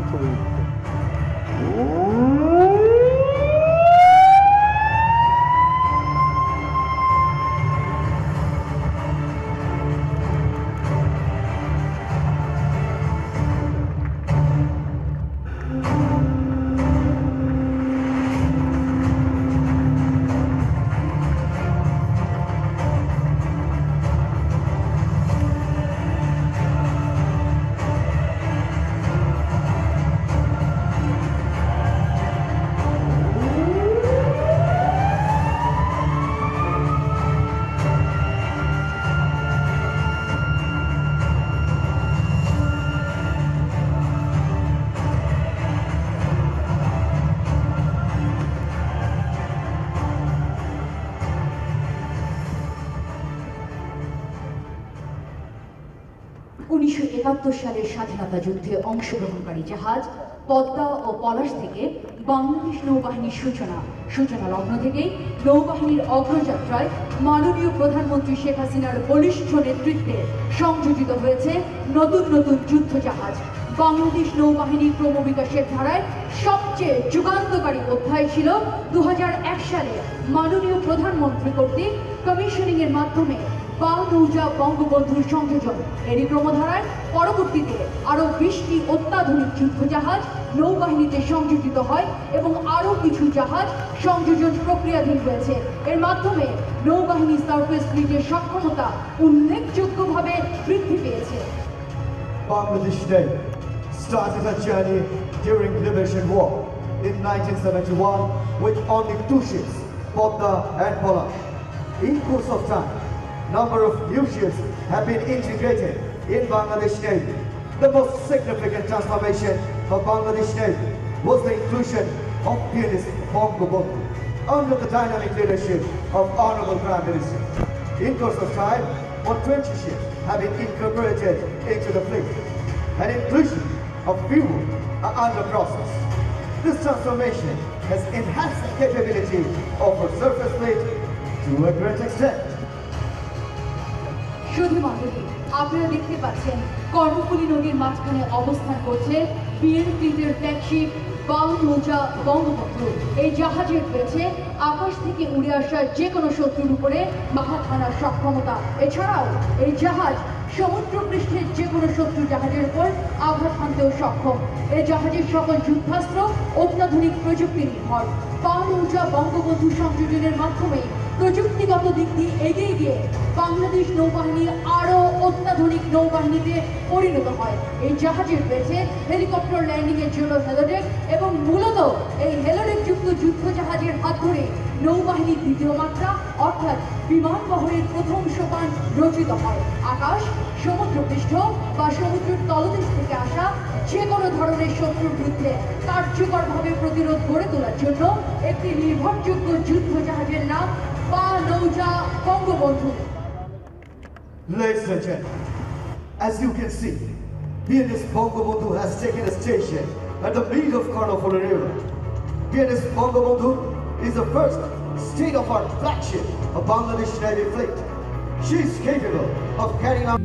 ছবি উঠছে। সালের স্বাধীনতা যুদ্ধে অংশগ্রহণকারী জাহাজ পদ্মা ও পলাশ থেকে বাংলাদেশ নৌবাহিনীর সূচনা লগ্ন থেকেই নৌবাহিনীর অগ্রযাত্রায় মাননীয় প্রধানমন্ত্রী শেখ হাসিনার বলিষ্ঠ নেতৃত্বে সংযোজিত হয়েছে নতুন নতুন যুদ্ধ জাহাজ। বাংলাদেশ নৌবাহিনীর ক্রমবিকাশের ধারায় সবচেয়ে যুগান্তকারী অধ্যায় ছিল 2001 সালে মাননীয় প্রধানমন্ত্রী কর্তৃক কমিশনিং এর মাধ্যমে নৌজা বঙ্গবন্ধুর সংযোজন। এরই ক্রমধারায় পরবর্তীতে আরো 20টি অত্যাধুনিক যুদ্ধ জাহাজ নৌবাহিনীতে সংযোজিত হয় এবং আরো কিছু জাহাজ সংযোজন প্রক্রিয়াধীন হয়েছে। এর মাধ্যমে নৌবাহিনী সার্ফেস ফ্লিটের সক্ষমতা উল্লেখযোগ্যভাবে বৃদ্ধি পেয়েছে। Bangladesh Navy started a journey during Liberation War in 1971 with only 2 ships, Podda and Polash. In course of time, number of new ships have been integrated in Bangladesh Navy. The most significant transformation of Bangladesh Navy was the inclusion of pianist Bangabandhu under the dynamic leadership of Honorable Prime Minister. In course of time, 120 ships have been incorporated into the fleet, and inclusion of fuel are under process. This transformation has enhanced the capability of our surface fleet to a great extent. শুধু মণ্ডলী, আপনারা দেখতে পাচ্ছেন কর্ণফুলী নদীর মাঝখানে অবস্থান করছে বিএনপির ফ্ল্যাগশিপ নৌজা বঙ্গবন্ধু। এই জাহাজের রয়েছে আকাশ থেকে উড়ে আসা যে কোনো শত্রুর উপরে মাথা হানার সক্ষমতা। এছাড়াও এই জাহাজ সমুদ্রপৃষ্ঠের যে কোনো শত্রু জাহাজের উপর আঘাত হানতেও সক্ষম। এই জাহাজের সকল যুদ্ধাস্ত্র অত্যাধুনিক প্রযুক্তি নির্ভর। নৌজা বঙ্গবন্ধু সংযোজনের মাধ্যমে প্রযুক্তিগত দিক দিয়ে এগিয়ে গিয়ে বাংলাদেশ নৌবাহিনী আরো অত্যাধুনিক নৌবাহিনীতে পরিণত হয়। এই জাহাজের রয়েছে হেলিকপ্টার ল্যান্ডিং এর জন্য হেলোডেক এবং মূলত এই হেলোডেক যুক্ত যুদ্ধ জাহাজের হাত ধরে নৌবাহিনীর দ্বিতীয় মাত্রা অর্থাৎ বিমান বহরের প্রথম সোপান রচিত হয়। আকাশ, সমুদ্রপৃষ্ঠ বা সমুদ্রের তলদেশ থেকে আসা যে কোনো ধরনের শত্রুর বিরুদ্ধে কার্যকরভাবে প্রতিরোধ গড়ে তোলার জন্য একটি নির্ভরযোগ্য যুদ্ধ জাহাজের নাম নৌজা Bangabandhu. Ladies and gentlemen, as you can see, pianist Bangabandhu has taken a station at the meet of Karnafuri River. Pianist Bangabandhu is the first state-of-art flagship of Bangladesh Navy fleet. She is capable of carrying out